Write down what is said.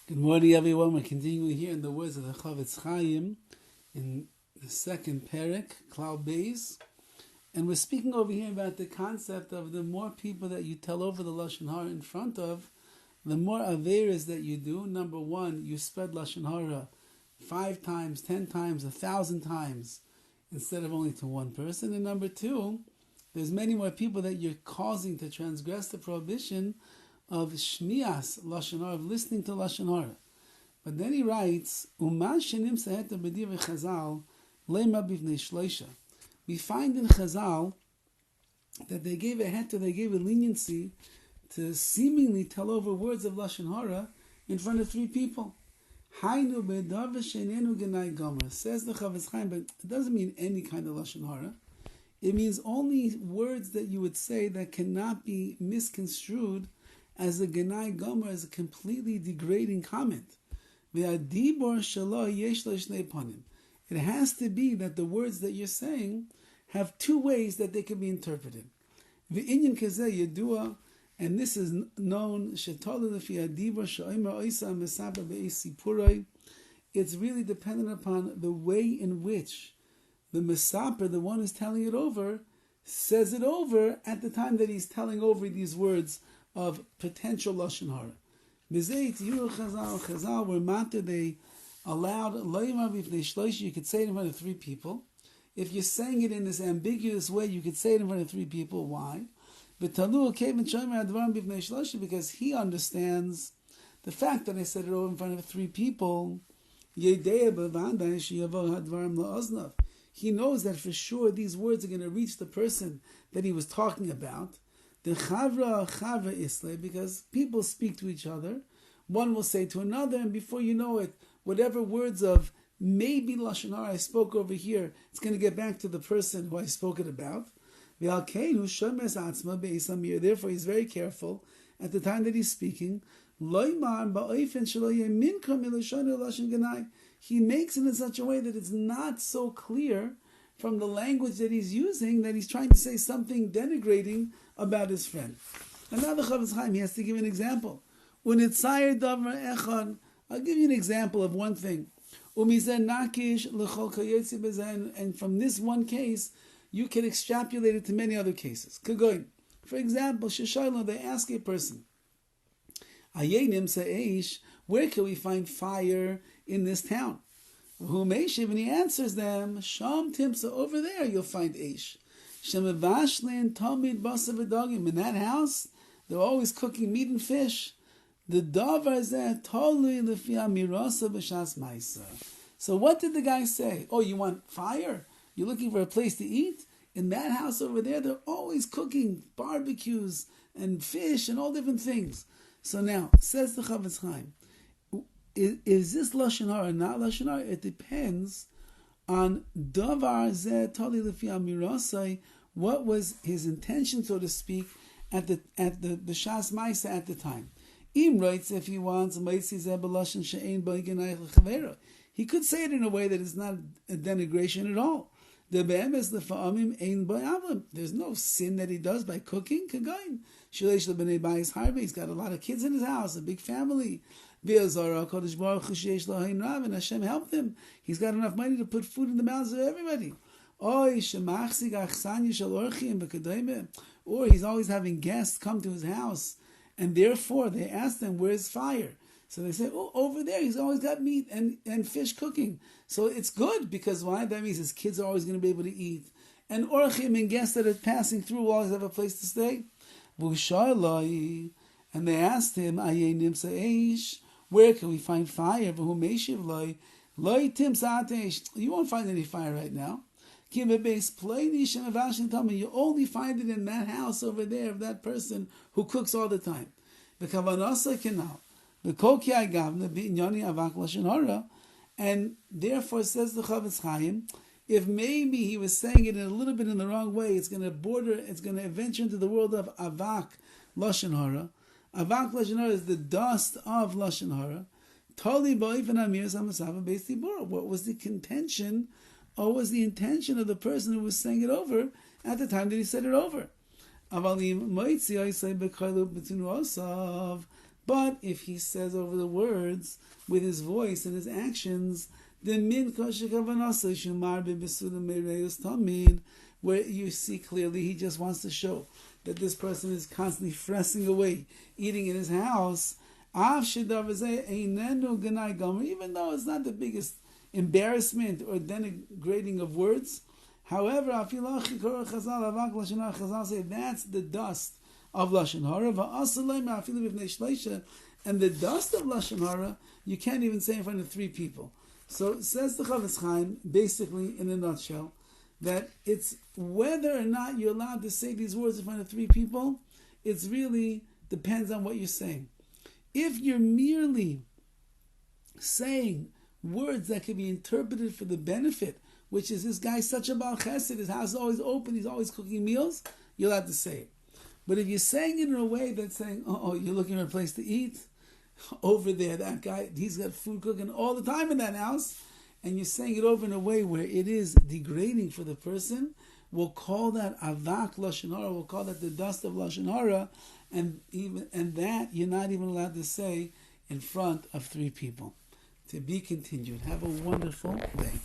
Good morning, everyone. We're continuing here in the words of the CHOFETZ in the second parak, Cloud Bays. And we're speaking over here about the concept of the more people that you tell over the Lashon HaRa in front of, the more averas that you do. Number one, you spread Lashon HaRa 5 times, 10 times, 1,000 times, instead of only to one person. And number two, there's many more people that you're causing to transgress the prohibition of shmias Lashon HaRa, of listening to Lashon HaRa. But then he writes, Uman shenim seheta b'divrei Chazal lema b'vnei shloisha. We find in Chazal that they gave a heta, they gave a leniency to seemingly tell over words of Lashon HaRa in front of 3 people. Hainu be'davar she'enenu genai gomer. Says the CHOFETZ, but it doesn't mean any kind of Lashon HaRa. It means only words that you would say that cannot be misconstrued as a genai gomer, as a completely degrading comment. It has to be that the words that you're saying have 2 ways that they can be interpreted. And this is known, it's really dependent upon the way in which the Mesaper, the one who's telling it over, says it over at the time that he's telling over these words of potential Lashon HaRa. Chazal were matter, they allowed you could say it in front of 3 people. If you're saying it in this ambiguous way, you could say it in front of 3 people. Why? Because he understands the fact that I said it over in front of 3 people. He knows that for sure these words are going to reach the person that he was talking about. The chavra isle, because people speak to each other. One will say to another, and before you know it, whatever words of maybe Lashon HaRa I spoke over here, it's going to get back to the person who I spoke it about. Therefore, he's very careful at the time that he's speaking. He makes it in such a way that it's not so clear from the language that he's using that he's trying to say something denigrating about his friend. And now the CHOFETZ, he has to give an example. I'll give you an example of one thing. And from this one case, you can extrapolate it to many other cases. For example, they ask a person, where can we find fire in this town? And he answers them, Sham Timsa, over there you'll find Eish. In that house, they're always cooking meat and fish. The davar zeh tolui lefi amirasa b'shas ma'isa. So what did the guy say? Oh, you want fire? You're looking for a place to eat? In that house over there, they're always cooking barbecues and fish and all different things. So now, says the CHOFETZ, is this Lashon HaRa or not Lashon HaRa? It depends on davar zeh tolui lefi amirasa. What was his intention, so to speak, at the b'shas ma'isa at the time? Im writes, if he wants, he could say it in a way that is not a denigration at all. There's no sin that he does by cooking. He's got a lot of kids in his house, a big family. And Hashem helped him. He's got enough money to put food in the mouths of everybody. Or he's always having guests come to his house, and therefore they ask them, where's fire? So they say, oh, over there, he's always got meat and fish cooking. So it's good, because why? That means his kids are always going to be able to eat. And orchim and guests that are passing through will always have a place to stay. And they asked him, where can we find fire? You won't find any fire right now. You only find it in that house over there of that person who cooks all the time. And therefore, says the CHOFETZ, if maybe he was saying it a little bit in the wrong way, it's going to venture into the world of avak Lashon HaRa. Avak Lashon HaRa is the dust of Lashon HaRa. What was the contention? Or was the intention of the person who was saying it over at the time that he said it over? But if he says over the words with his voice and his actions, then where you see clearly he just wants to show that this person is constantly fressing away, eating in his house, even though it's not the biggest embarrassment or denigrating of words. However, Chazal say that's the dust of Lashon HaRa, and the dust of Lashon HaRa you can't even say in front of 3 people. So it says the CHOFETZ CHAIM, basically in a nutshell, that it's whether or not you're allowed to say these words in front of 3 people, it's really depends on what you're saying. If you're merely saying words that can be interpreted for the benefit, which is this guy's such a Baal Chesed, his house is always open, he's always cooking meals, you're allowed to say it. But if you're saying it in a way that's saying, you're looking for a place to eat, over there, that guy, he's got food cooking all the time in that house, and you're saying it over in a way where it is degrading for the person, we'll call that avak Lashon HaRa, we'll call that the dust of Lashon HaRa, and that you're not even allowed to say in front of 3 people. To be continued. Have a wonderful day.